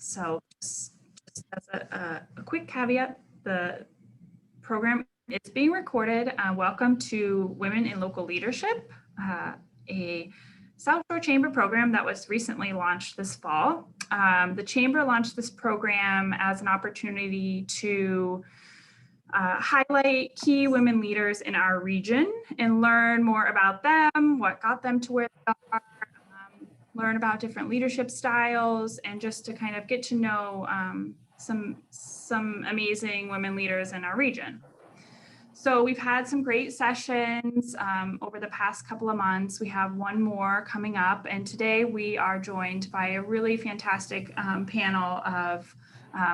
So just as a quick caveat, the program is being recorded. Welcome to Women in Local Leadership, a South Shore Chamber program that was recently launched this fall. The Chamber launched this program as an opportunity to highlight key women leaders in our region and learn more about them, what got them to where they are, learn about different leadership styles, and just to kind of get to know some amazing women leaders in our region. So we've had some great sessions over the past couple of months. We have one more coming up, and today we are joined by a really fantastic panel of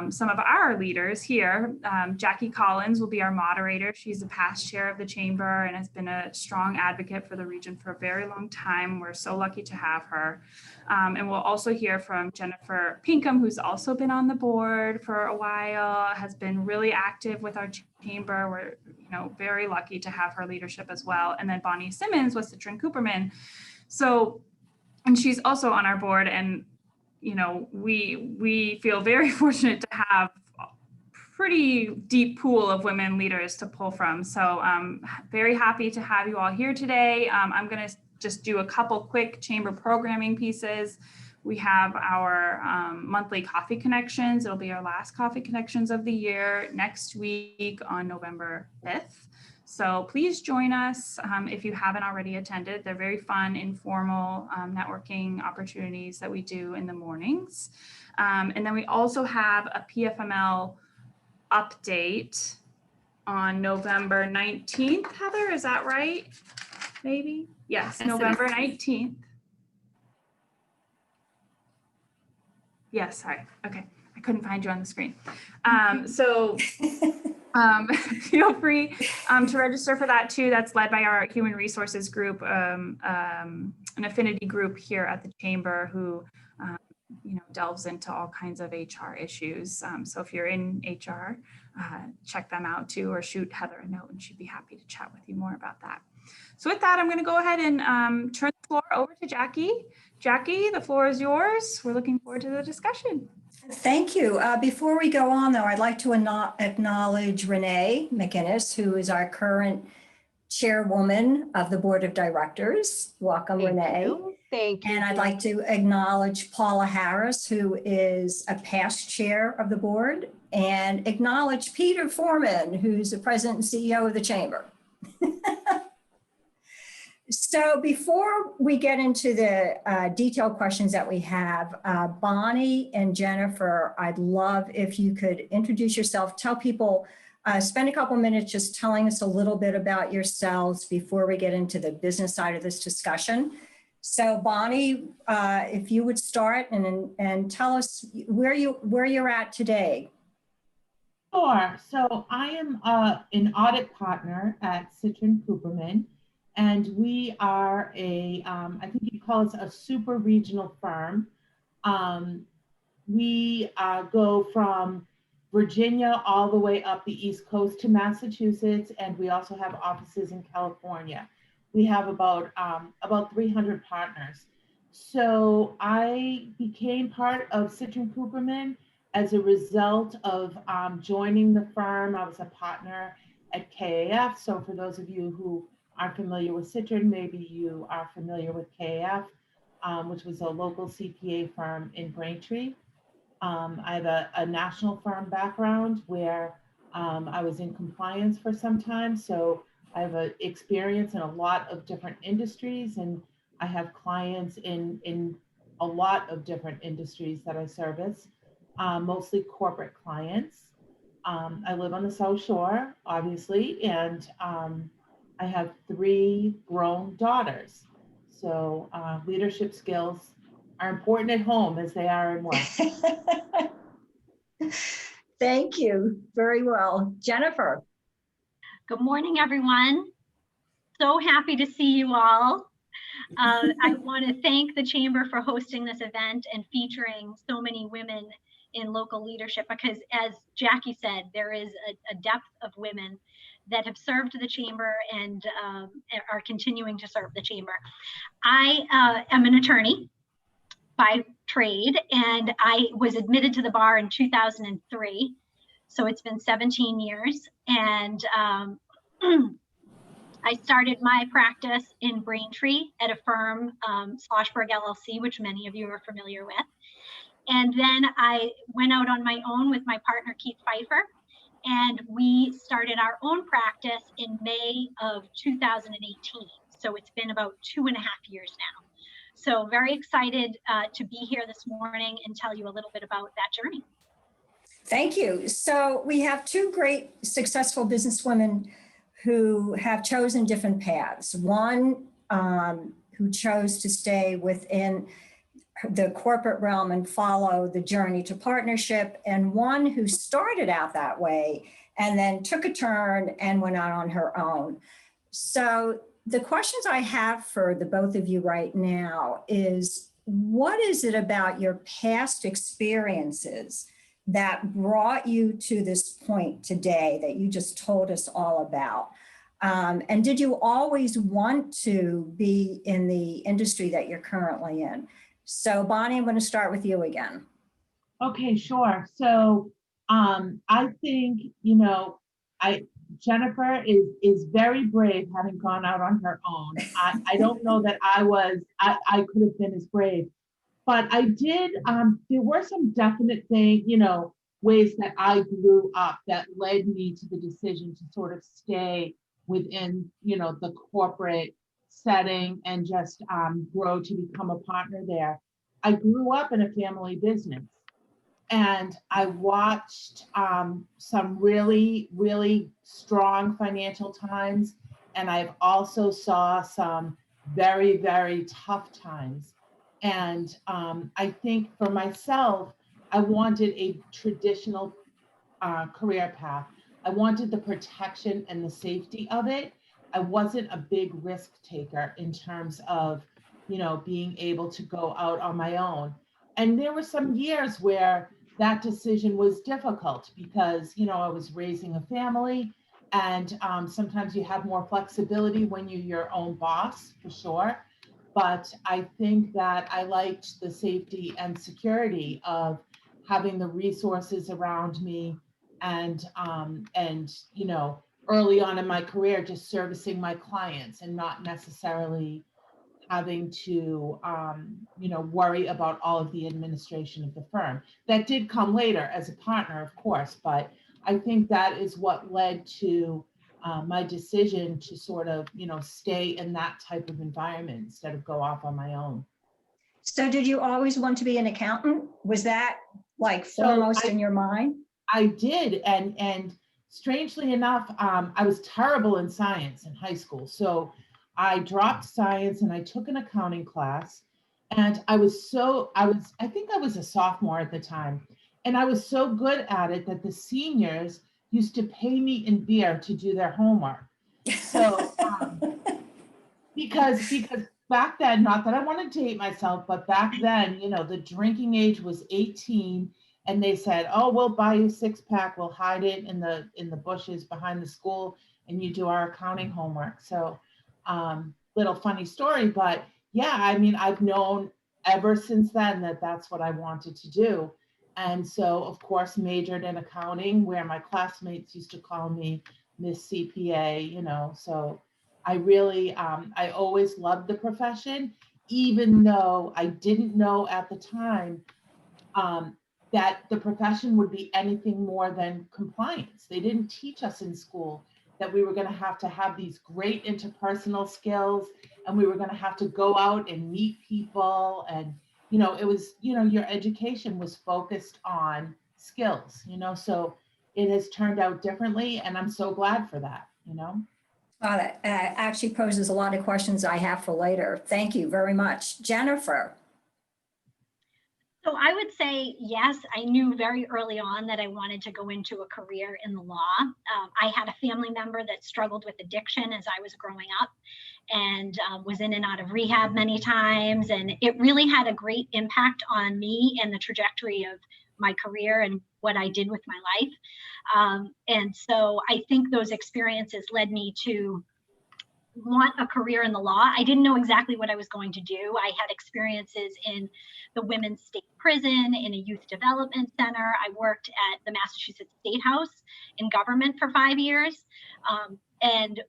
some of our leaders here. Jackie Collins will be our moderator. She's a past chair of the chamber and has been a strong advocate for the region for a very long time. We're so lucky to have her. And we'll also hear from Jenifer Pinkham, who's also been on the board for a while, has been really active with our chamber. We're very lucky to have her leadership as well. And then Bonnie Simmons with Citrin Cooperman. So, and she's also on our board, and we feel very fortunate to have a pretty deep pool of women leaders to pull from. So I'm very happy to have you all here today. I'm going to just do a couple quick chamber programming pieces. We have our monthly coffee connections. It'll be our last coffee connections of the year next week on November 5th. So please join us if you haven't already attended. They're very fun, informal networking opportunities that we do in the mornings. And then we also have a PFML update on November 19th. Heather, is that right? Maybe? Yes, November 19th. Yes, sorry. Okay, I couldn't find you on the screen. Feel free to register for that too. That's led by our human resources group, an affinity group here at the chamber who delves into all kinds of HR issues. So if you're in HR, check them out too, or shoot Heather a note and she'd be happy to chat with you more about that. So with that, I'm going to go ahead and turn the floor over to Jackie. Jackie, the floor is yours. We're looking forward to the discussion. Thank you. Before we go on, though, I'd like to acknowledge Renee McInnes, who is our current chairwoman of the Board of Directors. Welcome, Renee. Thank you. And I'd like to acknowledge Paula Harris, who is a past chair of the board, and acknowledge Peter Foreman, who's the president and CEO of the chamber. So before we get into the detailed questions that we have, Bonnie and Jenifer, I'd love if you could introduce yourself, tell people, spend a couple minutes just telling us a little bit about yourselves before we get into the business side of this discussion. So Bonnie, if you would start and tell us where you're at today. Sure. So I am an audit partner at Citrin Cooperman. And we are I think you'd call us a super regional firm. We go from Virginia all the way up the East Coast to Massachusetts, and we also have offices in California. We have about 300 partners. So I became part of Citrin Cooperman as a result of joining the firm. I was a partner at KAF. So for those of you who aren't familiar with Citrin, maybe you are familiar with KAF, which was a local CPA firm in Braintree. I have a national firm background where I was in compliance for some time. So I have experience in a lot of different industries, and I have clients in a lot of different industries that I service, mostly corporate clients. I live on the South Shore, obviously, and I have 3 grown daughters. So leadership skills are important at home as they are in work. Thank you. Very well. Jenifer. Good morning, everyone. So happy to see you all. I want to thank the Chamber for hosting this event and featuring so many women in local leadership, because as Jackie said, there is a depth of women that have served the chamber and are continuing to serve the chamber. I am an attorney. by trade, and I was admitted to the bar in 2003. So it's been 17 years. And I started my practice in Braintree at a firm, Sloshberg LLC, which many of you are familiar with. And then I went out on my own with my partner, Keith Phifer, and we started our own practice in May of 2018. So it's been about 2.5 years now. So very excited to be here this morning and tell you a little bit about that journey. Thank you. So we have two great successful businesswomen who have chosen different paths. One who chose to stay within the corporate realm and follow the journey to partnership, and one who started out that way and then took a turn and went out on her own. So the questions I have for the both of you right now is, what is it about your past experiences that brought you to this point today that you just told us all about? And did you always want to be in the industry that you're currently in? So Bonnie, I'm going to start with you again. Okay, sure. So I think, Jenifer is very brave, having gone out on her own. I don't know that I could have been as brave, but I did, there were some definite things, ways that I grew up that led me to the decision to sort of stay within, the corporate setting and just grow to become a partner there. I grew up in a family business, and I watched some really, really strong financial times. And I've also saw some very, very tough times. And I think for myself, I wanted a traditional career path. I wanted the protection and the safety of it. I wasn't a big risk taker in terms of, being able to go out on my own. And there were some years where that decision was difficult because, I was raising a family, and sometimes you have more flexibility when you're your own boss, for sure. But I think that I liked the safety and security of having the resources around me, and early on in my career, just servicing my clients and not necessarily having to, worry about all of the administration of the firm. That did come later as a partner, of course, but I think that is what led to my decision to sort of, stay in that type of environment instead of go off on my own. So did you always want to be an accountant? Was that like foremost in your mind? I did. And strangely enough, I was terrible in science in high school. So I dropped science and I took an accounting class. And I think I was a sophomore at the time. And I was so good at it that the seniors used to pay me in beer to do their homework. So because back then, not that I wanted to date myself, but back then, the drinking age was 18. And they said, oh, we'll buy you a 6-pack. We'll hide it in the bushes behind the school, and you do our accounting homework. So little funny story, but yeah, I mean, I've known ever since then that that's what I wanted to do. And so, of course, majored in accounting, where my classmates used to call me Miss CPA, so I really, I always loved the profession, even though I didn't know at the time that the profession would be anything more than compliance. They didn't teach us in school that we were going to have these great interpersonal skills, and we were going to have to go out and meet people. And, it was, your education was focused on skills, so it has turned out differently. And I'm so glad for that, Well, that actually poses a lot of questions I have for later. Thank you very much. Jenifer. So I would say, yes, I knew very early on that I wanted to go into a career in the law. I had a family member that struggled with addiction as I was growing up, and was in and out of rehab many times. And it really had a great impact on me and the trajectory of my career and what I did with my life. And so I think those experiences led me to want a career in the law. I didn't know exactly what I was going to do. I had experiences in the women's state prison, in a youth development center. I worked at the Massachusetts State House in government for 5 years, and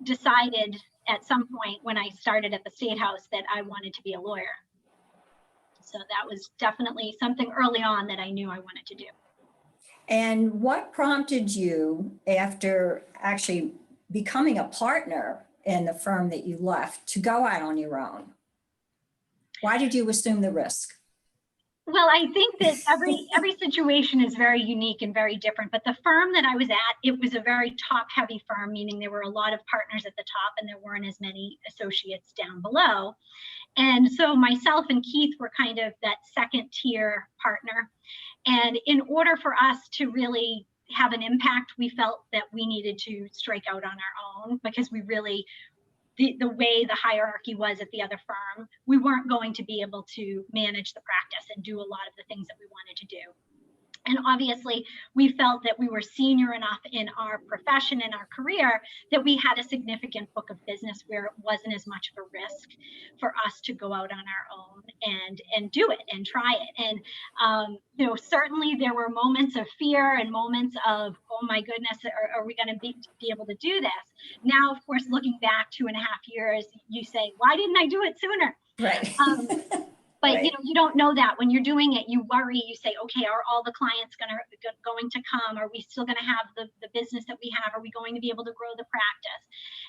decided at some point when I started at the State House that I wanted to be a lawyer. So that was definitely something early on that I knew I wanted to do. And what prompted you, after actually becoming a partner in the firm that you left, to go out on your own? Why did you assume the risk? Well, I think that every situation is very unique and very different. But the firm that I was at, it was a very top-heavy firm, meaning there were a lot of partners at the top and there weren't as many associates down below. And so myself and Keith were kind of that second tier partner. And in order for us to really have an impact, we felt that we needed to strike out on our own, because we really, the way the hierarchy was at the other firm, we weren't going to be able to manage the practice and do a lot of the things that we wanted to do. And obviously, we felt that we were senior enough in our profession and our career that we had a significant book of business where it wasn't as much of a risk for us to go out on our own and do it and try it. And you know, certainly there were moments of fear and moments of, oh my goodness, are we going to be able to do this? Now, of course, looking back 2.5 years, you say, why didn't I do it sooner? Right. But Right. you know, you don't know that when you're doing it. You worry. You say, okay, are all the clients going to come? Are we still going to have the business that we have? Are we going to be able to grow the practice?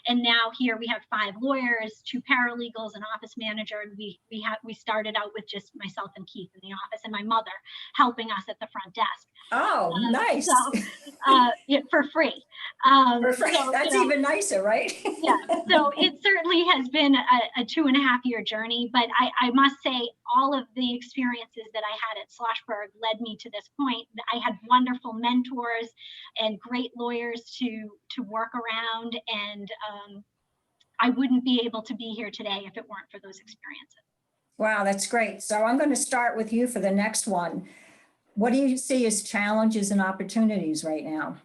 And now here we have 5 lawyers, 2 paralegals, an office manager, and we started out with just myself and Keith in the office, and my mother helping us at the front desk. Oh, nice. Yeah, for free. That's even nicer, right? Yeah, so it certainly has been a 2.5-year journey, but I must say all of the experiences that I had at Schlossberg led me to this point. I had wonderful mentors and great lawyers to work around, and I wouldn't be able to be here today if it weren't for those experiences. Wow, that's great. So I'm going to start with you for the next one. What do you see as challenges and opportunities right now?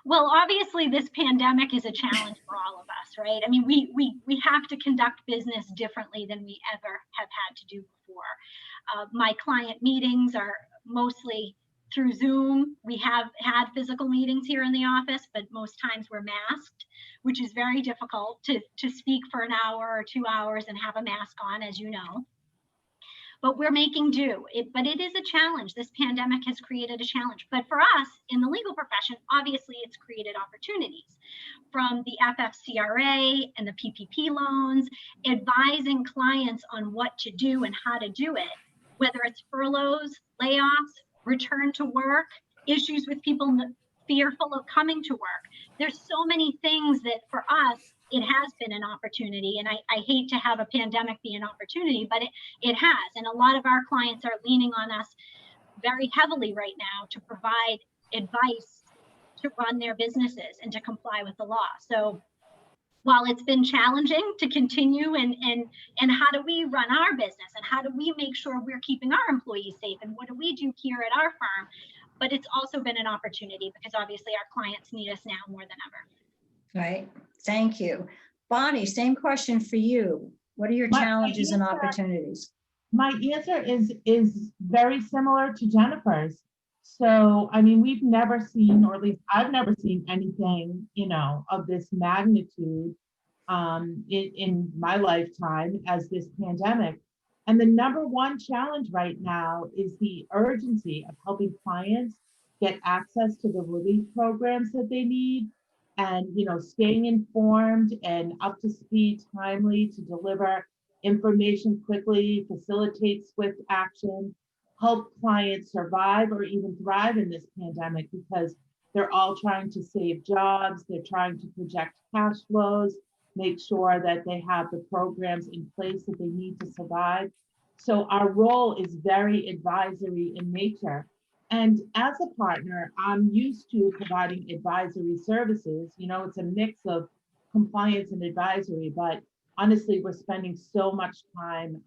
Well, obviously, this pandemic is a challenge for all of us, right? I mean, we have to conduct business differently than we ever have had to do before. My client meetings are mostly through Zoom. We have had physical meetings here in the office, but most times we're masked, which is very difficult to speak for an hour or 2 hours and have a mask on, as you know. But we're making do. But it is a challenge. This pandemic has created a challenge. But for us in the legal profession, obviously it's created opportunities, from the FFCRA and the PPP loans, advising clients on what to do and how to do it, whether it's furloughs, layoffs, return to work, issues with people fearful of coming to work. There's so many things that for us, it has been an opportunity. And I hate to have a pandemic be an opportunity, but it has. And a lot of our clients are leaning on us very heavily right now to provide advice to run their businesses and to comply with the law. So while it's been challenging to continue and how do we run our business and how do we make sure we're keeping our employees safe and what do we do here at our firm, but it's also been an opportunity because obviously our clients need us now more than ever. Right. Thank you. Bonnie, same question for you. What are your challenges and opportunities? My answer is very similar to Jenifer's. So, I mean, we've never seen, or at least I've never seen anything, you know, of this magnitude in my lifetime as this pandemic. And the number one challenge right now is the urgency of helping clients get access to the relief programs that they need, and, you know, staying informed and up to speed timely to deliver information quickly, facilitate swift action, help clients survive or even thrive in this pandemic, because they're all trying to save jobs, they're trying to project cash flows, make sure that they have the programs in place that they need to survive. So our role is very advisory in nature. And as a partner, I'm used to providing advisory services. You know, it's a mix of compliance and advisory, but honestly, we're spending so much time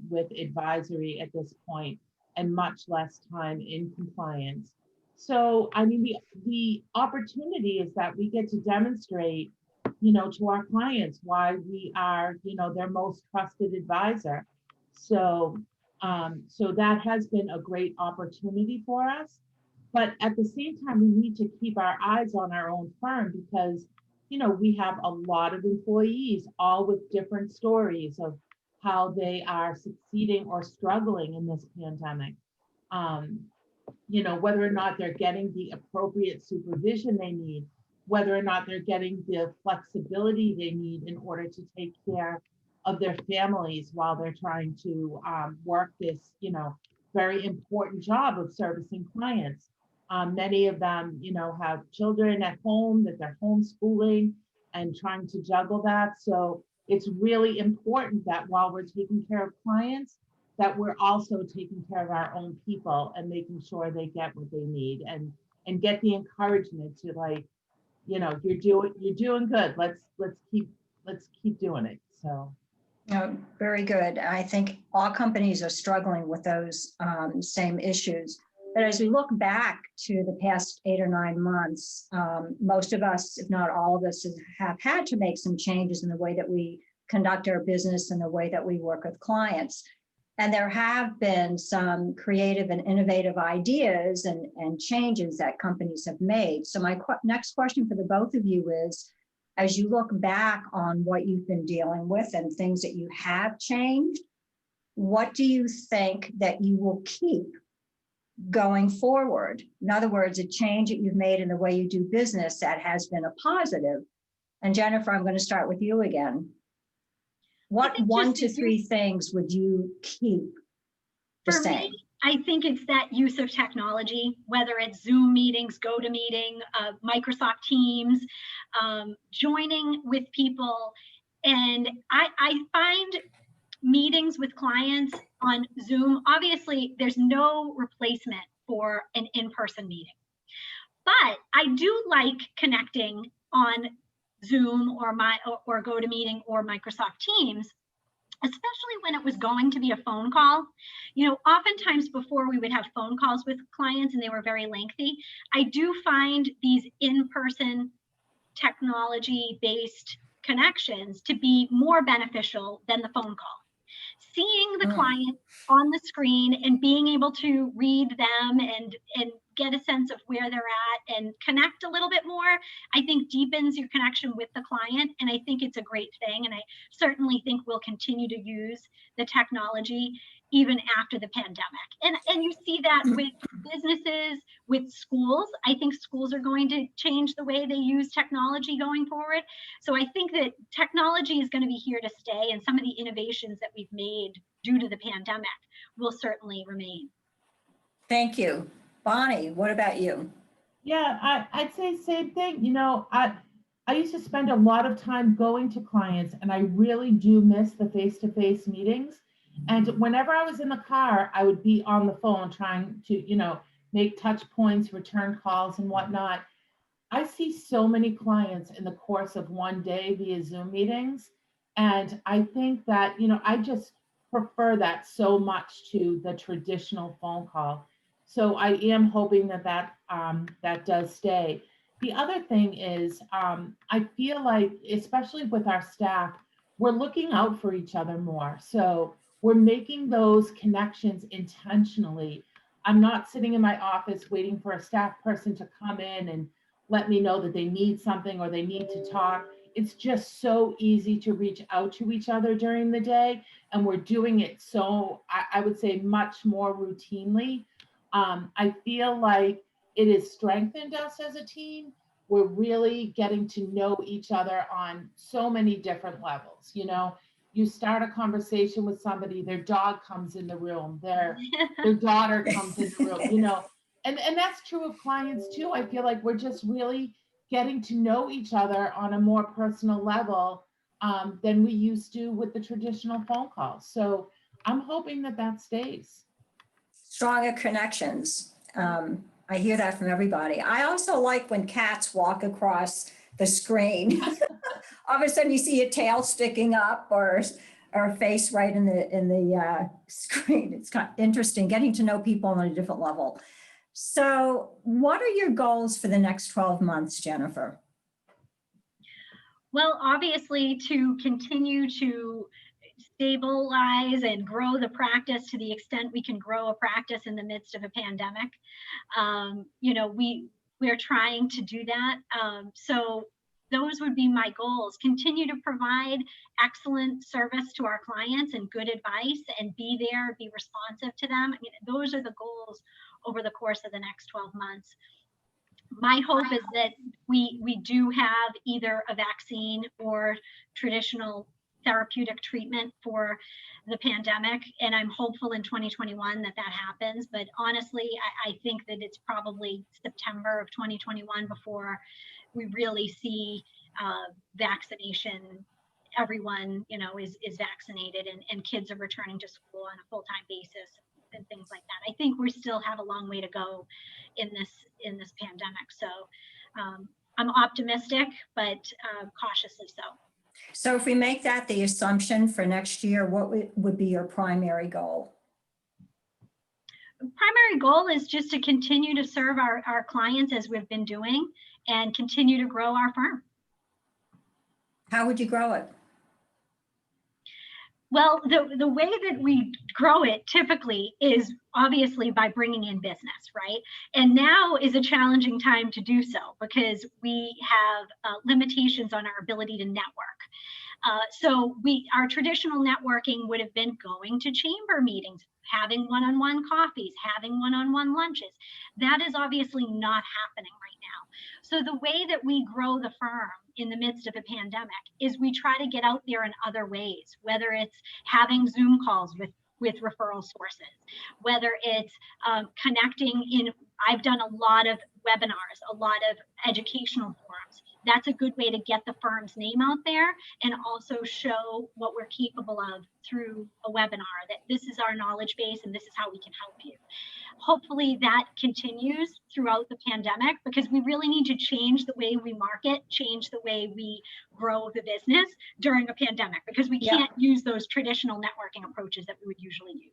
with advisory at this point and much less time in compliance. So, I mean, the opportunity is that we get to demonstrate to our clients, why we are, their most trusted advisor. So, so that has been a great opportunity for us. But at the same time, we need to keep our eyes on our own firm because, we have a lot of employees, all with different stories of how they are succeeding or struggling in this pandemic. Whether or not they're getting the appropriate supervision they need, whether or not they're getting the flexibility they need in order to take care of their families while they're trying to work this, very important job of servicing clients. Many of them, have children at home that they're homeschooling and trying to juggle that. So it's really important that while we're taking care of clients, that we're also taking care of our own people and making sure they get what they need and get the encouragement to, like, you're doing good. Let's keep doing it. So. Very good. I think all companies are struggling with those same issues. But as we look back to the past 8 or 9 months, most of us, if not all of us, have had to make some changes in the way that we conduct our business and the way that we work with clients. And there have been some creative and innovative ideas and changes that companies have made. So my next question for the both of you is, as you look back on what you've been dealing with and things that you have changed, what do you think that you will keep going forward? In other words, a change that you've made in the way you do business that has been a positive. And Jenifer, I'm going to start with you again. What 1 to 3 things would you keep the same? For me, I think it's that use of technology, whether it's Zoom meetings, GoToMeeting, Microsoft Teams, joining with people. And I find meetings with clients on Zoom, obviously there's no replacement for an in-person meeting, but I do like connecting on Zoom or GoToMeeting or Microsoft Teams, especially when it was going to be a phone call. Oftentimes before we would have phone calls with clients and they were very lengthy. I do find these in-person technology-based connections to be more beneficial than the phone call. Seeing the client on the screen and being able to read them and get a sense of where they're at and connect a little bit more, I think deepens your connection with the client. And I think it's a great thing. And I certainly think we'll continue to use the technology even after the pandemic. And you see that with businesses, with schools. I think schools are going to change the way they use technology going forward. So I think that technology is going to be here to stay, and some of the innovations that we've made due to the pandemic will certainly remain. Thank you. Bonnie, what about you? Yeah, I'd say same thing. I used to spend a lot of time going to clients, and I really do miss the face-to-face meetings. And whenever I was in the car, I would be on the phone trying to, make touch points, return calls and whatnot. I see so many clients in the course of one day via Zoom meetings. And I think that, I just prefer that so much to the traditional phone call. So I am hoping that does stay. The other thing is, I feel like, especially with our staff, we're looking out for each other more. So we're making those connections intentionally. I'm not sitting in my office waiting for a staff person to come in and let me know that they need something or they need to talk. It's just so easy to reach out to each other during the day. And we're doing it so, I would say, much more routinely. I feel like it has strengthened us as a team. We're really getting to know each other on so many different levels. You start a conversation with somebody, their dog comes in the room, their daughter comes in the room, and that's true of clients too. I feel like we're just really getting to know each other on a more personal level than we used to with the traditional phone calls. So I'm hoping that stays. Stronger connections. I hear that from everybody. I also like when cats walk across the screen. All of a sudden you see a tail sticking up or a face right in the screen. It's kind of interesting getting to know people on a different level. So what are your goals for the next 12 months, Jenifer? Well, obviously, to continue to stabilize and grow the practice to the extent we can grow a practice in the midst of a pandemic. You know, we're trying to do that. So those would be my goals. Continue to provide excellent service to our clients and good advice and be there, be responsive to them. I mean, those are the goals over the course of the next 12 months. My hope is that we do have either a vaccine or traditional therapeutic treatment for the pandemic, and I'm hopeful in 2021 that that happens. But honestly, I think that it's probably September of 2021 before we really see vaccination. Everyone, you know, is vaccinated, and kids are returning to school on a full-time basis and things like that. I think we still have a long way to go in this pandemic. So I'm optimistic, but cautiously so. So if we make that the assumption for next year, what would be your primary goal? Primary goal is just to continue to serve our clients as we've been doing and continue to grow our firm. How would you grow it? Well, the way that we grow it typically is obviously by bringing in business, right? And now is a challenging time to do so because we have limitations on our ability to network. So our traditional networking would have been going to chamber meetings, having one-on-one coffees, having one-on-one lunches. That is obviously not happening right now. So the way that we grow the firm in the midst of a pandemic is we try to get out there in other ways, whether it's having Zoom calls with referral sources, whether it's connecting in, I've done a lot of webinars, a lot of educational forums. That's a good way to get the firm's name out there and also show what we're capable of through a webinar, that this is our knowledge base and this is how we can help you. Hopefully that continues throughout the pandemic because we really need to change the way we market, change the way we grow the business during a pandemic because we can't use those traditional networking approaches that we would usually use.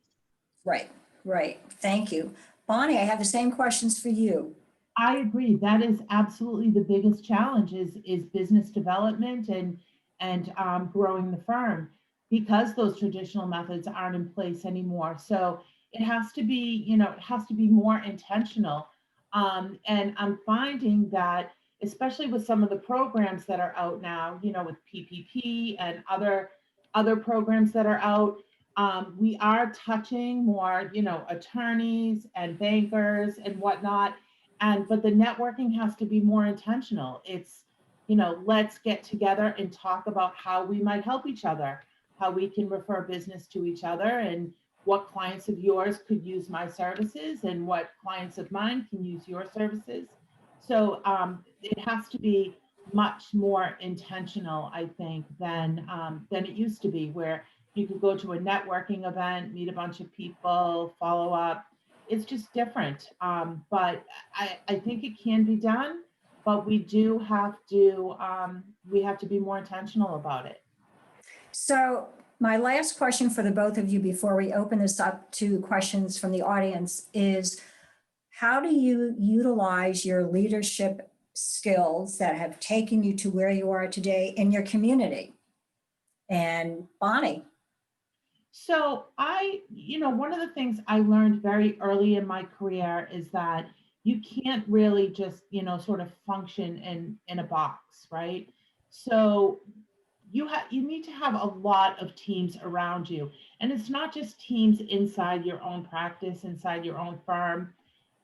Right, right. Thank you. Bonnie, I have the same questions for you. I agree. That is absolutely the biggest challenge is business development and growing the firm because those traditional methods aren't in place anymore. So it has to be, it has to be more intentional. And I'm finding that, especially with some of the programs that are out now, with PPP and other programs that are out, we are touching more, attorneys and bankers and whatnot. But the networking has to be more intentional. It's, let's get together and talk about how we might help each other, how we can refer business to each other, and what clients of yours could use my services and what clients of mine can use your services. So it has to be much more intentional, I think, than it used to be, where you could go to a networking event, meet a bunch of people, follow up. It's just different. But I think it can be done, but we do have to, we have to be more intentional about it. So my last question for the both of you before we open this up to questions from the audience is, how do you utilize your leadership skills that have taken you to where you are today in your community? And Bonnie. So one of the things I learned very early in my career is that you can't really just, sort of function in a box, right? So you need to have a lot of teams around you. And it's not just teams inside your own practice, inside your own firm.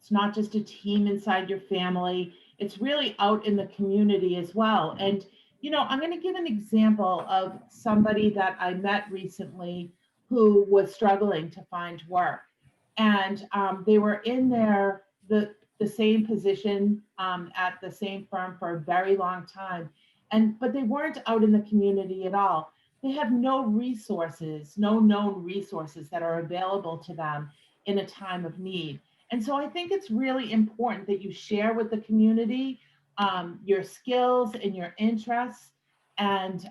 It's not just a team inside your family. It's really out in the community as well. And, I'm going to give an example of somebody that I met recently who was struggling to find work. And they were in the same position at the same firm for a very long time. But they weren't out in the community at all. They have no resources, no known resources that are available to them in a time of need. And so I think it's really important that you share with the community your skills and your interests, and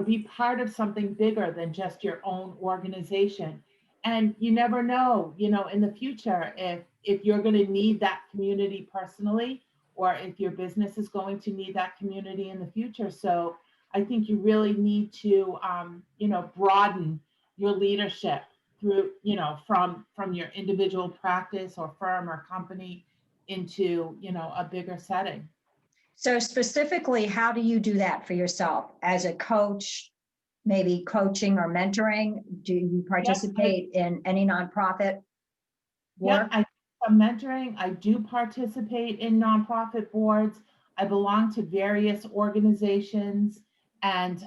be part of something bigger than just your own organization. And you never know, in the future, if you're going to need that community personally, or if your business is going to need that community in the future. So I think you really need to, broaden your leadership through, from your individual practice or firm or company into, a bigger setting. So specifically, how do you do that for yourself as a coach, maybe coaching or mentoring? Do you participate in any nonprofit work? Yeah, I'm mentoring. I do participate in nonprofit boards. I belong to various organizations. And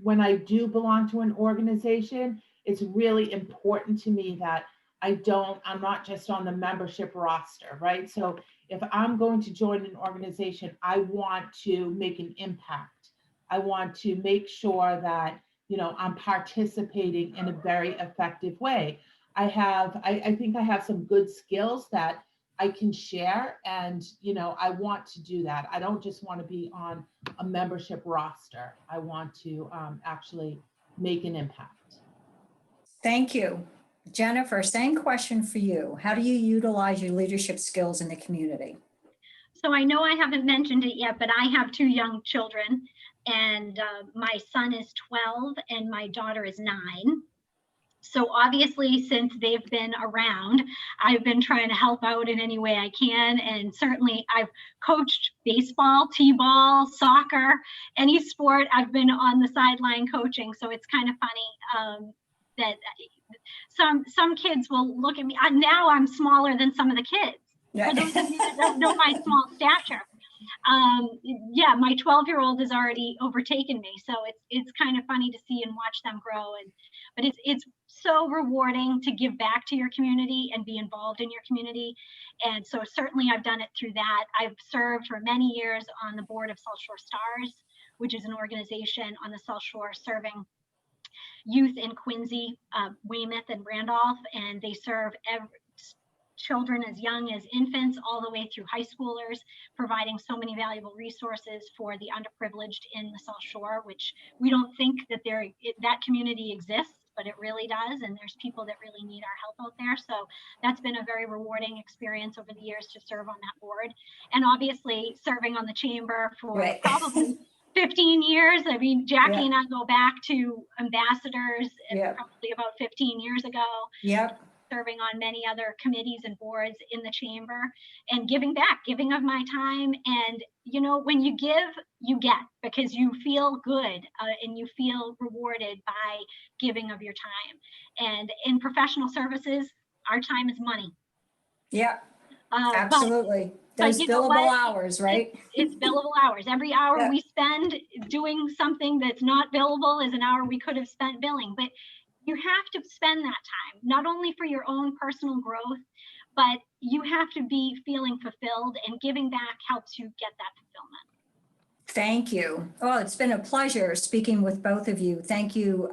when I do belong to an organization, it's really important to me that I'm not just on the membership roster, right? So if I'm going to join an organization, I want to make an impact. I want to make sure that, I'm participating in a very effective way. I think I have some good skills that I can share, and I want to do that. I don't just want to be on a membership roster. I want to actually make an impact. Thank you. Jenifer, same question for you. How do you utilize your leadership skills in the community? So I know I haven't mentioned it yet, but I have 2 young children, and my son is 12 and my daughter is 9. So obviously, since they've been around, I've been trying to help out in any way I can. And certainly I've coached baseball, t-ball, soccer, any sport. I've been on the sideline coaching. So it's kind of funny that some kids will look at me. Now I'm smaller than some of the kids. For those of you that don't know my small stature. Yeah, my 12-year-old has already overtaken me. So it's kind of funny to see and watch them grow. But it's so rewarding to give back to your community and be involved in your community. And so certainly I've done it through that. I've served for many years on the board of South Shore Stars, which is an organization on the South Shore serving youth in Quincy, Weymouth, and Randolph. And they serve children as young as infants all the way through high schoolers, providing so many valuable resources for the underprivileged in the South Shore, which we don't think that that community exists, but it really does. And there's people that really need our help out there. So that's been a very rewarding experience over the years to serve on that board. And obviously serving on the chamber for probably 15 years. I mean, Jackie and I go back to ambassadors probably about 15 years ago. Yep. Serving on many other committees and boards in the chamber, and giving back, giving of my time. And when you give, you get, because you feel good and you feel rewarded by giving of your time. And in professional services, our time is money. Yeah, absolutely. Those billable hours, right? It's billable hours. Every hour we spend doing something that's not billable is an hour we could have spent billing. But you have to spend that time, not only for your own personal growth, but you have to be feeling fulfilled, and giving back helps you get that fulfillment. Thank you. Well, it's been a pleasure speaking with both of you. Thank you,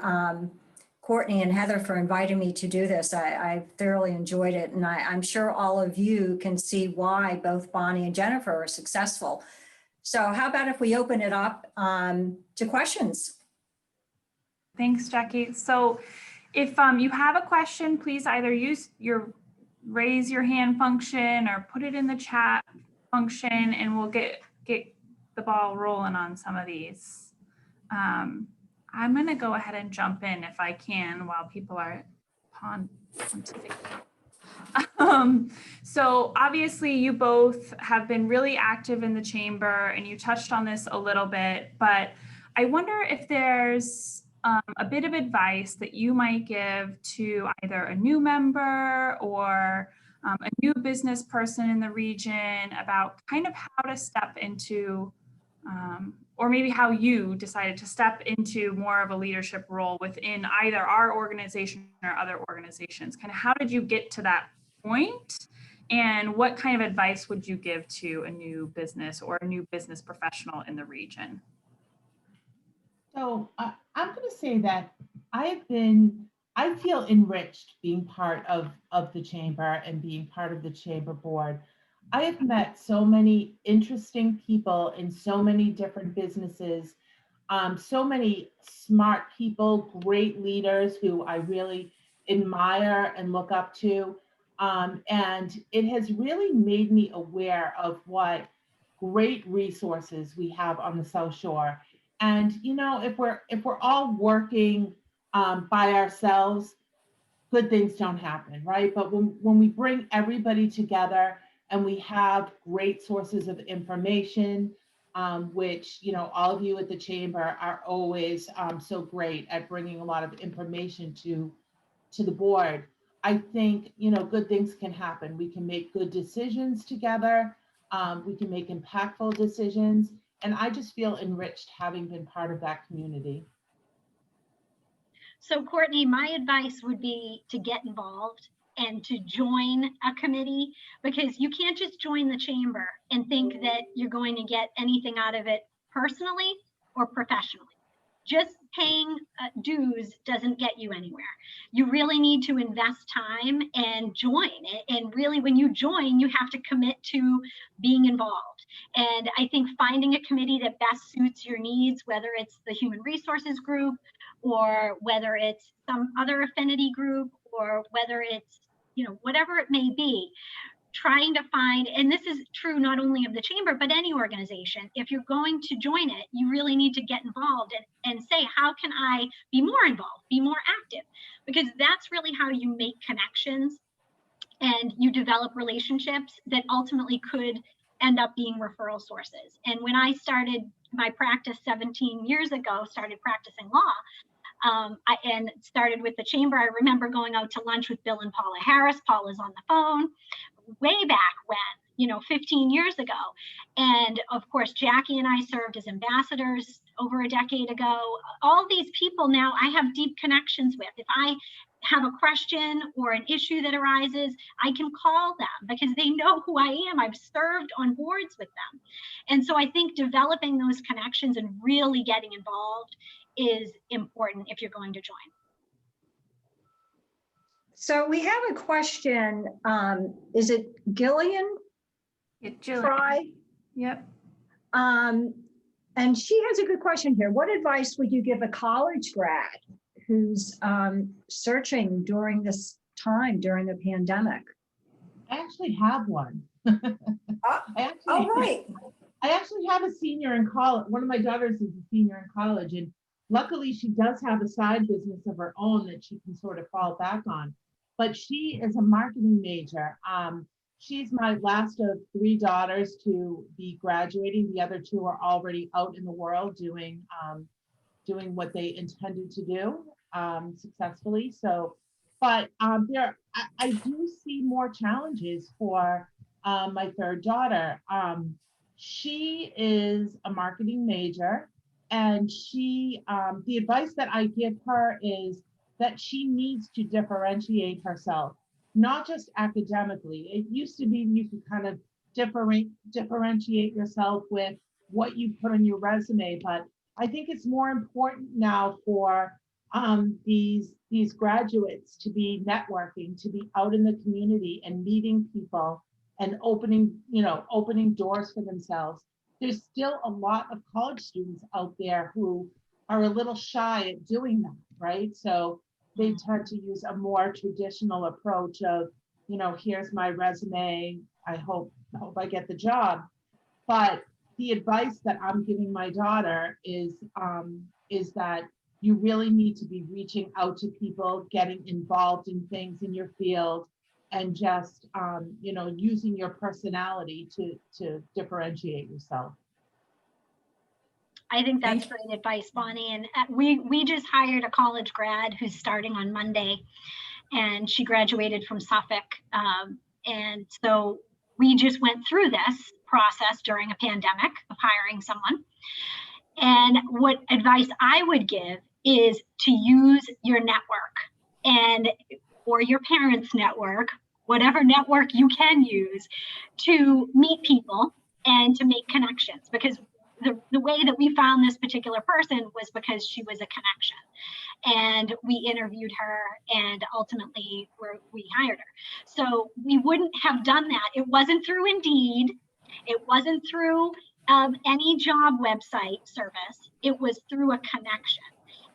Courtney and Heather, for inviting me to do this. I thoroughly enjoyed it, and I'm sure all of you can see why both Bonnie and Jenifer are successful. So how about if we open it up to questions? Thanks, Jackie. So if you have a question, please either use your raise your hand function or put it in the chat function, and we'll get the ball rolling on some of these. I'm going to go ahead and jump in if I can while people are pontificating. So obviously you both have been really active in the chamber, and you touched on this a little bit, but I wonder if there's a bit of advice that you might give to either a new member or a new business person in the region about kind of how to step into, or maybe how you decided to step into more of a leadership role within either our organization or other organizations. Kind of how did you get to that point? And what kind of advice would you give to a new business or a new business professional in the region? So I'm going to say that I feel enriched being part of the chamber and being part of the chamber board. I have met so many interesting people in so many different businesses, so many smart people, great leaders who I really admire and look up to. And it has really made me aware of what great resources we have on the South Shore. And if we're all working by ourselves, good things don't happen, right? But when we bring everybody together and we have great sources of information, which all of you at the chamber are always so great at bringing a lot of information to the board. I think good things can happen. We can make good decisions together. We can make impactful decisions, and I just feel enriched having been part of that community. So Courtney, my advice would be to get involved and to join a committee, because you can't just join the chamber and think that you're going to get anything out of it personally or professionally. Just paying dues doesn't get you anywhere. You really need to invest time and join it. And really, when you join, you have to commit to being involved. And I think finding a committee that best suits your needs, whether it's the human resources group, or whether it's some other affinity group, or whether it's, whatever it may be, trying to find, and this is true not only of the chamber, but any organization, if you're going to join it, you really need to get involved and say, how can I be more involved, be more active? Because that's really how you make connections and you develop relationships that ultimately could end up being referral sources. And when I started my practice 17 years ago, started practicing law, and started with the chamber, I remember going out to lunch with Bill and Paula Harris. Paula's on the phone, way back when, 15 years ago. And of course, Jackie and I served as ambassadors over a decade ago. All these people now I have deep connections with. If I have a question or an issue that arises, I can call them because they know who I am. I've served on boards with them. And so I think developing those connections and really getting involved is important if you're going to join. So we have a question. Is it Gillian Fry? Yep. And she has a good question here. What advice would you give a college grad who's searching during this time, during the pandemic? I actually have one. I actually have a senior in college. One of my daughters is a senior in college, and luckily she does have a side business of her own that she can sort of fall back on. But she is a marketing major. She's my last of 3 daughters to be graduating. The other 2 are already out in the world doing what they intended to do successfully. So, but I do see more challenges for my 3rd daughter. She is a marketing major, and she the advice that I give her is that she needs to differentiate herself, not just academically. It used to be you could kind of differentiate yourself with what you put on your resume, but I think it's more important now for these graduates to be networking, to be out in the community and meeting people and opening doors for themselves. There's still a lot of college students out there who are a little shy at doing that, right? So they tend to use a more traditional approach of, here's my resume. I hope I get the job. But the advice that I'm giving my daughter is that you really need to be reaching out to people, getting involved in things in your field, and just using your personality to differentiate yourself. I think that's great advice, Bonnie. And we just hired a college grad who's starting on Monday, and she graduated from Suffolk. And so we just went through this process during a pandemic of hiring someone. And what advice I would give is to use your network or your parents' network, whatever network you can use, to meet people and to make connections. Because the way that we found this particular person was because she was a connection, and we interviewed her, and ultimately we hired her. So we wouldn't have done that. It wasn't through Indeed. It wasn't through any job website service. It was through a connection.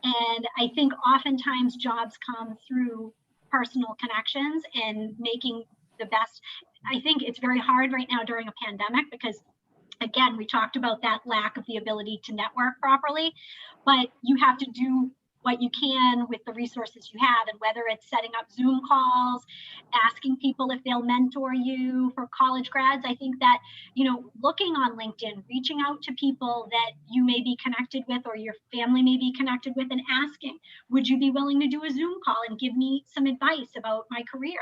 And I think oftentimes jobs come through personal connections and making the best. I think it's very hard right now during a pandemic because Again, we talked about that lack of the ability to network properly, but you have to do what you can with the resources you have, and whether it's setting up Zoom calls, asking people if they'll mentor you for college grads. I think that, you know, looking on LinkedIn, reaching out to people that you may be connected with or your family may be connected with, and asking, would you be willing to do a Zoom call and give me some advice about my career?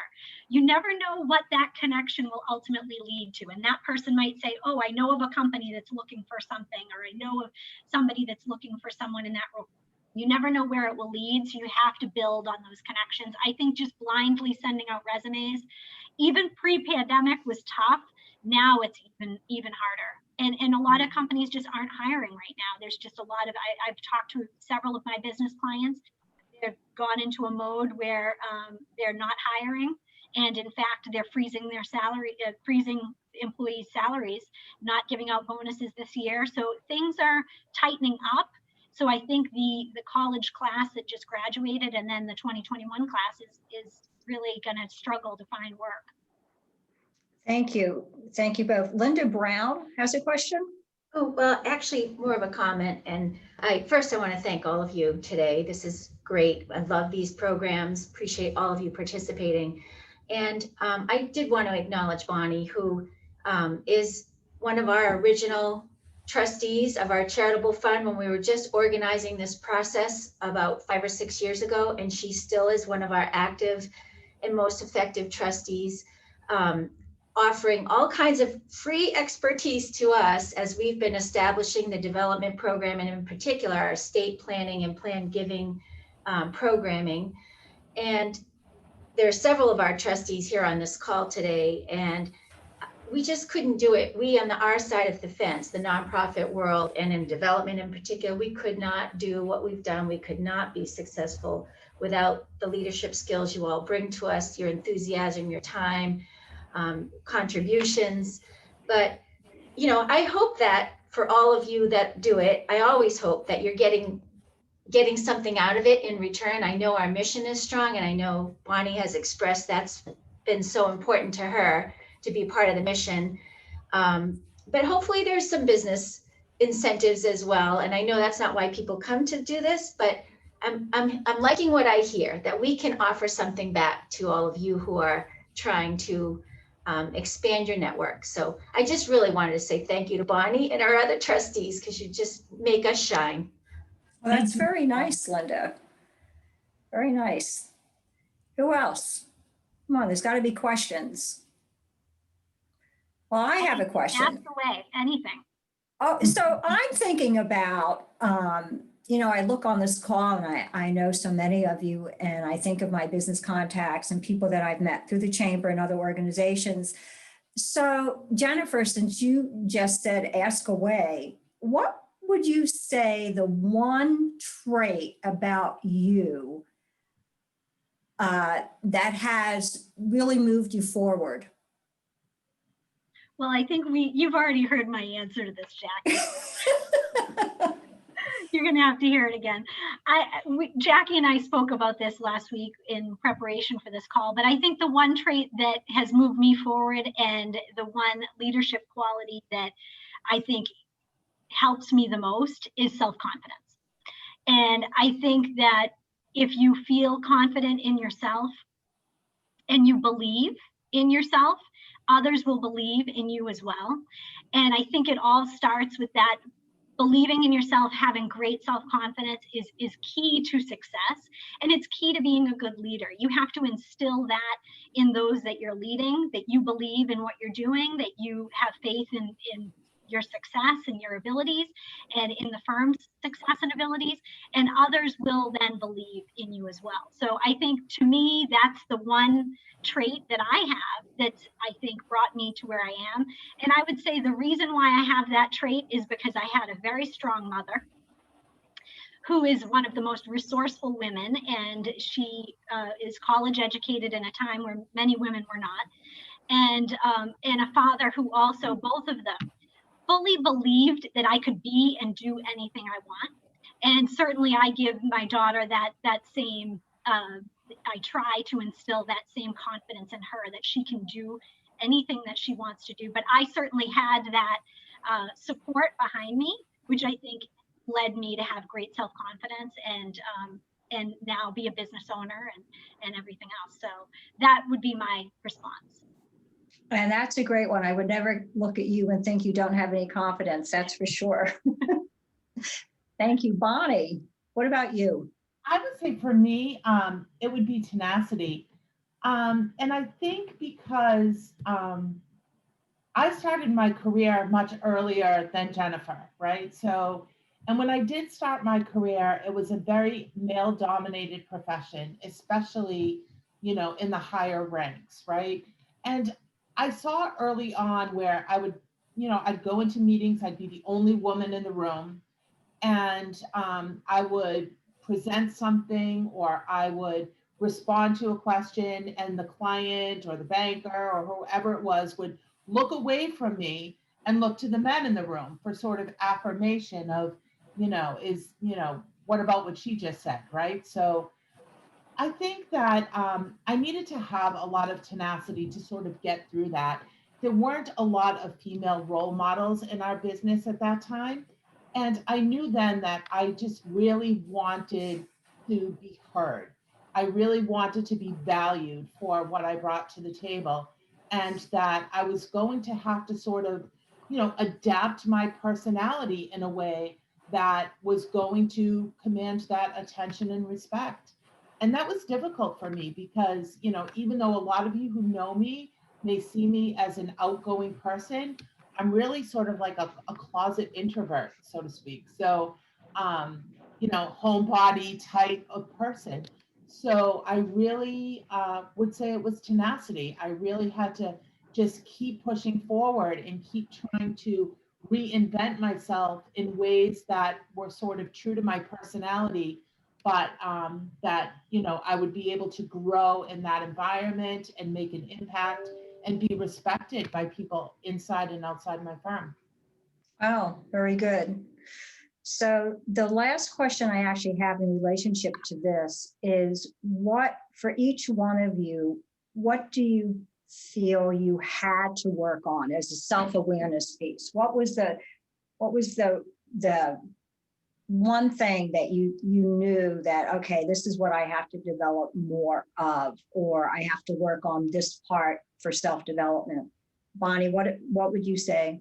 You never know what that connection will ultimately lead to. And that person might say, oh, I know of a company that's looking for something, or I know of somebody that's looking for someone in that role. You never know where it will lead, so you have to build on those connections. I think just blindly sending out resumes, even pre-pandemic, was tough. Now it's even harder. And a lot of companies just aren't hiring right now. There's just a lot of, I've talked to several of my business clients. They've gone into a mode where they're not hiring. And in fact, they're freezing their salary, freezing employees' salaries, not giving out bonuses this year. So things are tightening up. So I think the college class that just graduated, and then the 2021 class is really going to struggle to find work. Thank you. Thank you both. Linda Brown has a question. Oh, well, actually more of a comment. And I want to thank all of you today. This is great. I love these programs. Appreciate all of you participating. And I did want to acknowledge Bonnie, who is one of our original trustees of our charitable fund when we were just organizing this process about 5 or 6 years ago. And she still is one of our active and most effective trustees, offering all kinds of free expertise to us as we've been establishing the development program, and in particular our estate planning and plan giving programming. And there are several of our trustees here on this call today, and we just couldn't do it. We on our side of the fence, the nonprofit world, and in development in particular, we could not do what we've done. We could not be successful without the leadership skills you all bring to us, your enthusiasm, your time, contributions. But, you know, I hope that for all of you that do it, I always hope that you're getting something out of it in return. I know our mission is strong, and I know Bonnie has expressed that's been so important to her to be part of the mission. But hopefully there's some business incentives as well. And I know that's not why people come to do this, but I'm liking what I hear, that we can offer something back to all of you who are trying to expand your network. So I just really wanted to say thank you to Bonnie and our other trustees, because you just make us shine. Well, that's very nice, Linda. Very nice. Who else? Come on, there's got to be questions. Well, I have a question. Ask away, anything. Oh, so I'm thinking about, you know, I look on this call and I know so many of you, and I think of my business contacts and people that I've met through the chamber and other organizations. So Jenifer, since you just said ask away, what would you say the one trait about you that has really moved you forward? Well, I think you've already heard my answer to this, Jackie. You're going to have to hear it again. Jackie and I spoke about this last week in preparation for this call, but I think the one trait that has moved me forward, and the one leadership quality that I think helps me the most, is self-confidence. And I think that if you feel confident in yourself and you believe in yourself, others will believe in you as well. And I think it all starts with that. Believing in yourself, having great self-confidence is key to success, and it's key to being a good leader. You have to instill that in those that you're leading, that you believe in what you're doing, that you have faith in your success and your abilities, and in the firm's success and abilities, and others will then believe in you as well. So I think, to me, that's the one trait that I have that's, I think, brought me to where I am. And I would say the reason why I have that trait is because I had a very strong mother who is one of the most resourceful women, and she is college educated in a time where many women were not, and a father who also, both of them, fully believed that I could be and do anything I want. And certainly I give my daughter that same, I try to instill that same confidence in her, that she can do anything that she wants to do. But I certainly had that support behind me, which I think led me to have great self-confidence and now be a business owner and everything else. So that would be my response. And that's a great one. I would never look at you and think you don't have any confidence. That's for sure. Thank you. Bonnie, what about you? I would say for me, it would be tenacity. And I think because I started my career much earlier than Jenifer, right? So, and when I did start my career, it was a very male dominated profession, especially, you know, in the higher ranks, right? And I saw early on where I would, you know, I'd go into meetings, I'd be the only woman in the room, and I would present something or I would respond to a question, and the client or the banker or whoever it was would look away from me and look to the men in the room for sort of affirmation of, what about what she just said, right? So I think that I needed to have a lot of tenacity to sort of get through that. There weren't a lot of female role models in our business at that time. And I knew then that I just really wanted to be heard. I really wanted to be valued for what I brought to the table, and that I was going to have to sort of, adapt my personality in a way that was going to command that attention and respect. And that was difficult for me because, even though a lot of you who know me may see me as an outgoing person, I'm really sort of like a closet introvert, so to speak. So, homebody type of person. So I really would say it was tenacity. I really had to just keep pushing forward and keep trying to reinvent myself in ways that were sort of true to my personality, but that, I would be able to grow in that environment and make an impact and be respected by people inside and outside my firm. Oh, very good. So the last question I actually have in relationship to this is, what, for each one of you, what do you feel you had to work on as a self-awareness piece? What was the one thing that you knew that, okay, this is what I have to develop more of, or I have to work on this part for self-development? Bonnie, what would you say?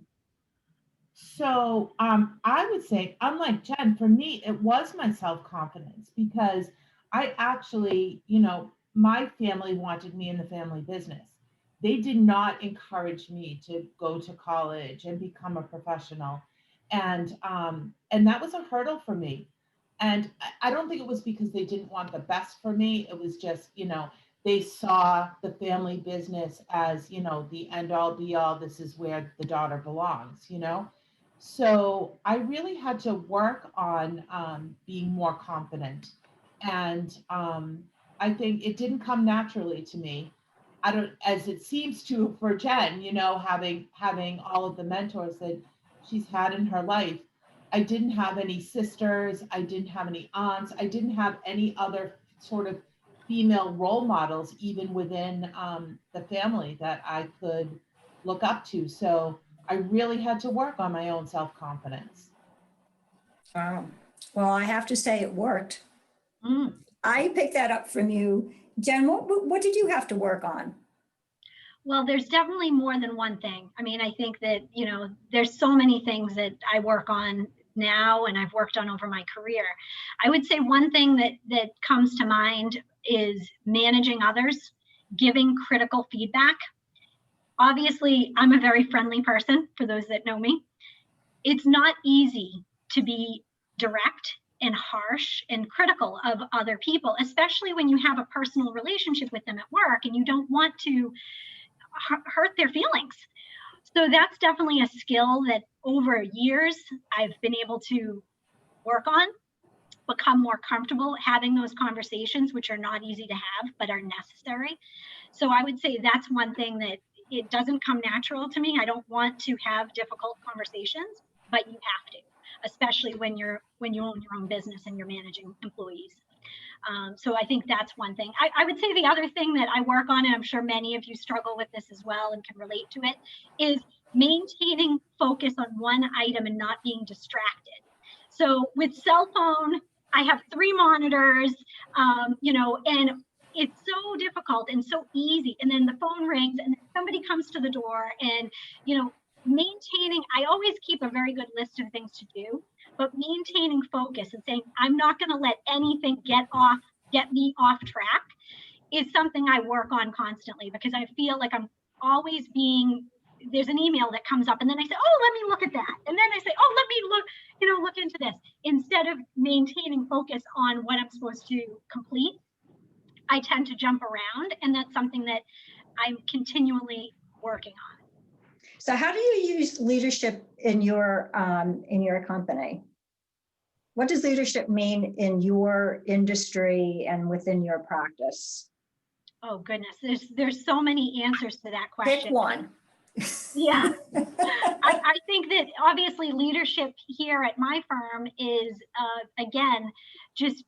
So I would say, unlike Jen, for me, it was my self-confidence, because I actually, my family wanted me in the family business. They did not encourage me to go to college and become a professional. And that was a hurdle for me. And I don't think it was because they didn't want the best for me. It was just, they saw the family business as, the end all be all. This is where the daughter belongs, So I really had to work on being more confident. And I think it didn't come naturally to me. I don't, as it seems to for Jen, having all of the mentors that she's had in her life. I didn't have any sisters. I didn't have any aunts. I didn't have any other sort of female role models, even within the family, that I could look up to. So I really had to work on my own self-confidence. Wow. Well, I have to say it worked. Mm. I picked that up from you. Jen, what did you have to work on? Well, there's definitely more than one thing. I mean, I think that, there's so many things that I work on now and I've worked on over my career. I would say one thing that comes to mind is managing others, giving critical feedback. Obviously, I'm a very friendly person, for those that know me. It's not easy to be direct and harsh and critical of other people, especially when you have a personal relationship with them at work and you don't want to hurt their feelings. So that's definitely a skill that over years I've been able to work on, become more comfortable having those conversations, which are not easy to have, but are necessary. So I would say that's one thing that it doesn't come natural to me. I don't want to have difficult conversations, but you have to, especially when you own your own business and you're managing employees. So I think that's one thing. I would say the other thing that I work on, and I'm sure many of you struggle with this as well and can relate to it, is maintaining focus on one item and not being distracted. So with cell phone, I have 3 monitors, you know, and it's so difficult and so easy. And then the phone rings and somebody comes to the door, and, you know, maintaining, I always keep a very good list of things to do, but maintaining focus and saying, I'm not going to let anything get me off track is something I work on constantly, because I feel like I'm always there's an email that comes up and then I say, oh, let me look at that. And then I say, oh, let me look into this, instead of maintaining focus on what I'm supposed to complete. I tend to jump around, and that's something that I'm continually working on. So how do you use leadership in your company? What does leadership mean in your industry and within your practice? Oh goodness, there's so many answers to that question. Pick one. Yeah, I think that obviously leadership here at my firm is, again, just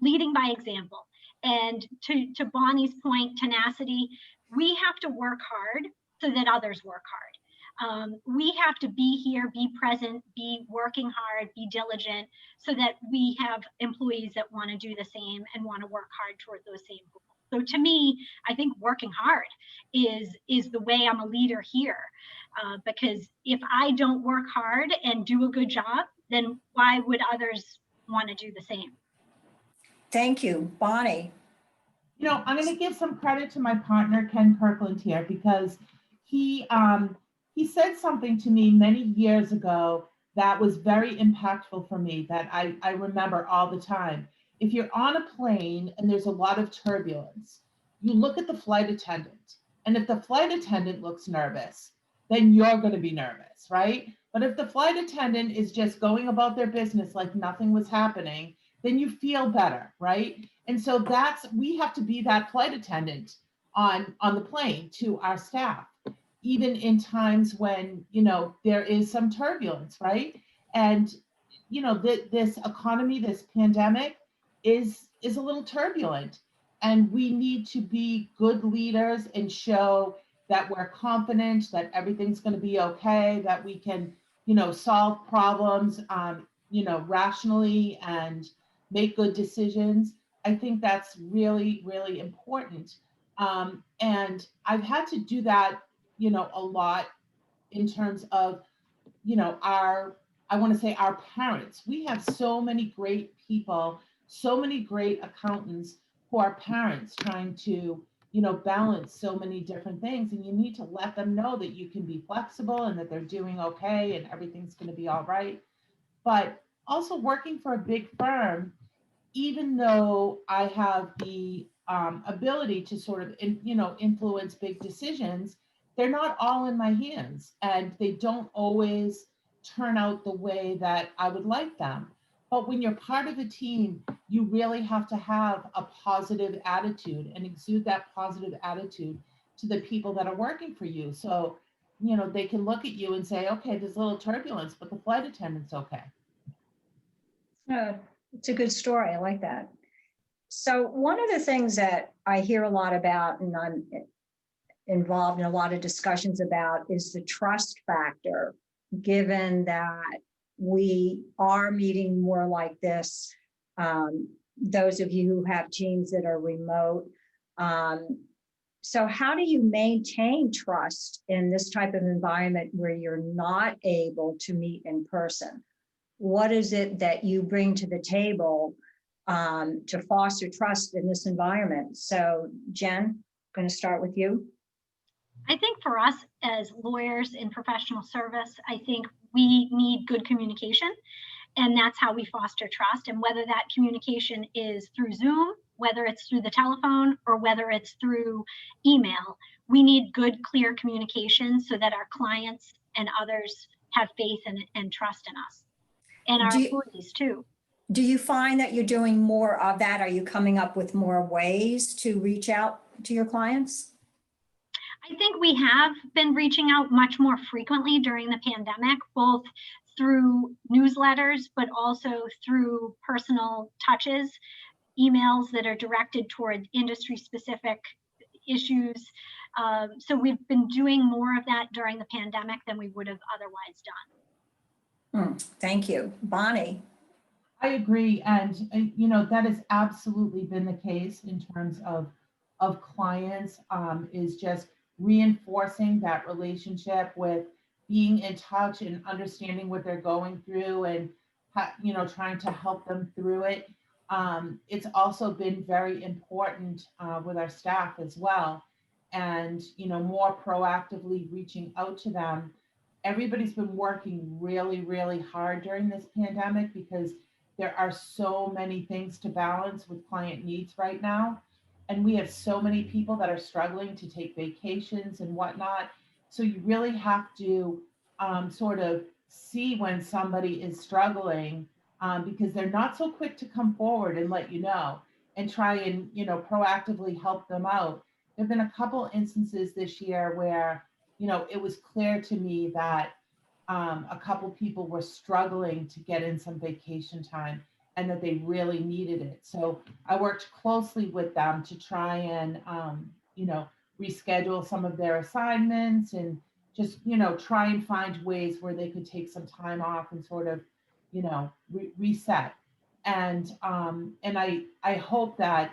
leading by example. And to Bonnie's point, tenacity, we have to work hard so that others work hard. We have to be here, be present, be working hard, be diligent, so that we have employees that want to do the same and want to work hard toward those same goals. So to me, I think working hard is the way I'm a leader here, because if I don't work hard and do a good job, then why would others want to do the same? Thank you, Bonnie. You know, I'm going to give some credit to my partner, Ken Kirkland, here, because he said something to me many years ago that was very impactful for me, that I remember all the time. If you're on a plane and there's a lot of turbulence, you look at the flight attendant. And if the flight attendant looks nervous, then you're going to be nervous, right? But if the flight attendant is just going about their business like nothing was happening, then you feel better, right? And so we have to be that flight attendant on the plane to our staff, even in times when, you know, there is some turbulence, right? And, you know, this economy, this pandemic is a little turbulent, and we need to be good leaders and show that we're confident that everything's going to be okay, that we can, you know, solve problems, you know, rationally and make good decisions. I think that's really, really important. And I've had to do that, you know, a lot in terms of, you know, I want to say our parents. We have so many great people, so many great accountants who are parents trying to, you know, balance so many different things. And you need to let them know that you can be flexible and that they're doing okay and everything's going to be all right. But also working for a big firm, even though I have the ability to sort of, you know, influence big decisions, they're not all in my hands, and they don't always turn out the way that I would like them. But when you're part of a team, you really have to have a positive attitude and exude that positive attitude to the people that are working for you. So, you know, they can look at you and say, okay, there's a little turbulence, but the flight attendant's okay. It's a good story. I like that. So one of the things that I hear a lot about, and I'm involved in a lot of discussions about, is the trust factor, given that we are meeting more like this. Those of you who have teams that are remote. So how do you maintain trust in this type of environment where you're not able to meet in person? What is it that you bring to the table to foster trust in this environment? So Jen, I'm going to start with you. I think for us as lawyers in professional service, I think we need good communication, and that's how we foster trust. And whether that communication is through Zoom, whether it's through the telephone, or whether it's through email, we need good, clear communication so that our clients and others have faith and trust in us, and our employees too. Do you find that you're doing more of that? Are you coming up with more ways to reach out to your clients? I think we have been reaching out much more frequently during the pandemic, both through newsletters, but also through personal touches, emails that are directed toward industry specific issues. So we've been doing more of that during the pandemic than we would have otherwise done. Thank you. Bonnie? I agree. And, that has absolutely been the case in terms of clients, is just reinforcing that relationship with being in touch and understanding what they're going through and, trying to help them through it. It's also been very important with our staff as well. And, more proactively reaching out to them. Everybody's been working really, really hard during this pandemic because there are so many things to balance with client needs right now. And we have so many people that are struggling to take vacations and whatnot. So you really have to sort of see when somebody is struggling, because they're not so quick to come forward and let you know and try and, proactively help them out. There have been a couple instances this year where, it was clear to me that a couple people were struggling to get in some vacation time and that they really needed it. So I worked closely with them to try and, reschedule some of their assignments and just, try and find ways where they could take some time off and sort of, reset. And I hope that,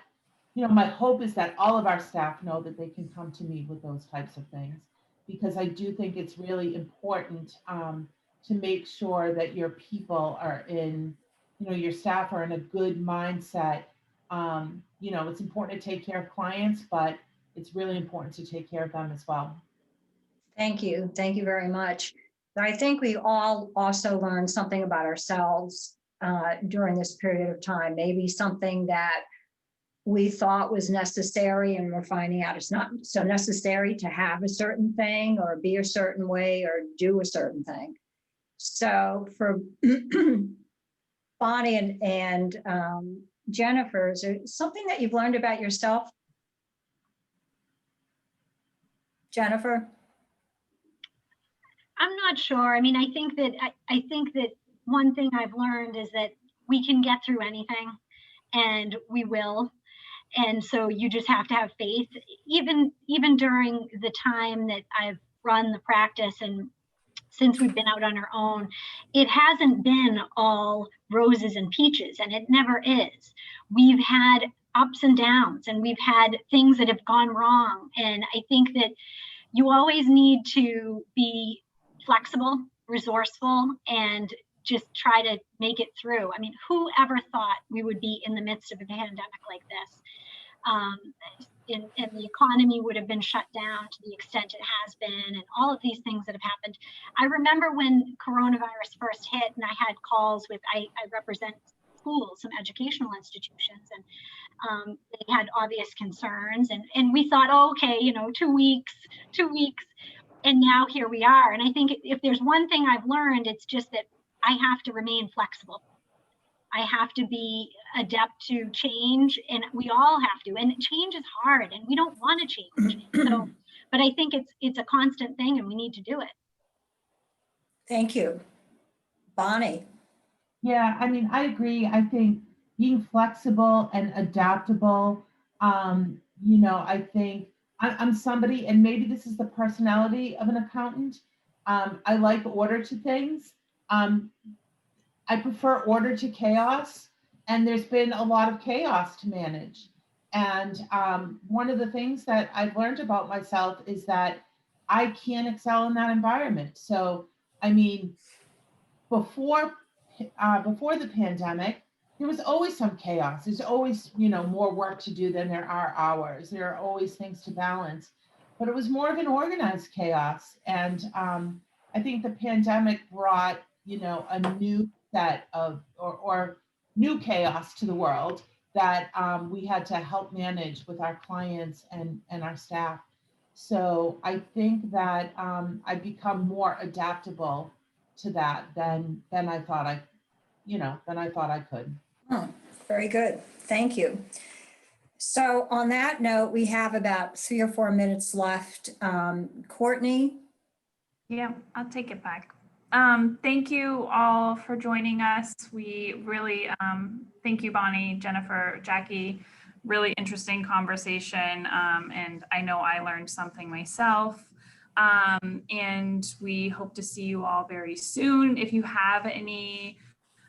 my hope is that all of our staff know that they can come to me with those types of things, because I do think it's really important to make sure that your people are in, your staff are in a good mindset. It's important to take care of clients, but it's really important to take care of them as well. Thank you. Thank you very much. I think we all also learned something about ourselves during this period of time, maybe something that we thought was necessary and we're finding out it's not so necessary to have a certain thing or be a certain way or do a certain thing. So for Bonnie and Jenifer, is there something that you've learned about yourself? Jenifer? I'm not sure. I mean, I think that one thing I've learned is that we can get through anything, and we will. And so you just have to have faith, even during the time that I've run the practice and since we've been out on our own, it hasn't been all roses and peaches, and it never is. We've had ups and downs, and we've had things that have gone wrong. And I think that you always need to be flexible, resourceful, and just try to make it through. I mean, who ever thought we would be in the midst of a pandemic like this? And the economy would have been shut down to the extent it has been, and all of these things that have happened. I remember when coronavirus first hit, and I had calls with, I represent schools, some educational institutions, and they had obvious concerns, and we thought, oh, okay, 2 weeks, and now here we are. And I think if there's one thing I've learned, it's just that I have to remain flexible. I have to be adept to change, and we all have to. And change is hard, and we don't want to change. So, but I think it's a constant thing, and we need to do it. Thank you. Bonnie? Yeah, I mean, I agree. I think being flexible and adaptable, I think I'm somebody, and maybe this is the personality of an accountant. I like order to things. I prefer order to chaos, and there's been a lot of chaos to manage. And one of the things that I've learned about myself is that I can excel in that environment. So, I mean, before the pandemic, there was always some chaos. There's always, more work to do than there are hours. There are always things to balance, but it was more of an organized chaos. And I think the pandemic brought, a new set of or new chaos to the world that we had to help manage with our clients and our staff. So I think that I've become more adaptable to that than I thought I could. Oh, very good. Thank you. So on that note, we have about 3 or 4 minutes left. Courtney? Yeah, I'll take it back. Thank you all for joining us. We really thank you, Bonnie, Jenifer, Jackie, really interesting conversation. And I know I learned something myself. And we hope to see you all very soon. If you have any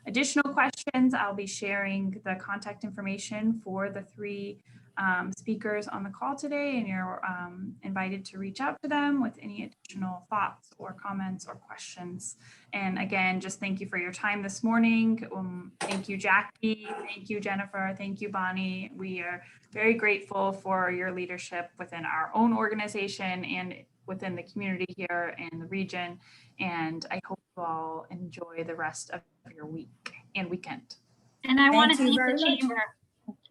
additional questions, I'll be sharing the contact information for the 3 speakers on the call today, and you're invited to reach out to them with any additional thoughts or comments or questions. And again, just thank you for your time this morning. Thank you, Jackie. Thank you, Jenifer. Thank you, Bonnie. We are very grateful for your leadership within our own organization and within the community here and the region. And I hope you all enjoy the rest of your week and weekend. And I want to Thank you thank very the much. chamber.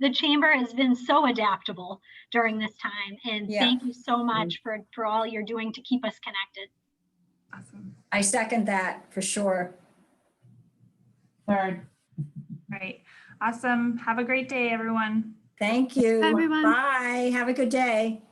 The chamber has been so adaptable during this time. And Yeah. thank you so much for all you're doing to keep us connected. Awesome. I second that for sure. Third. Right. Awesome. Have a great day, everyone. Thank you. Bye, everyone. Bye. Have a good day.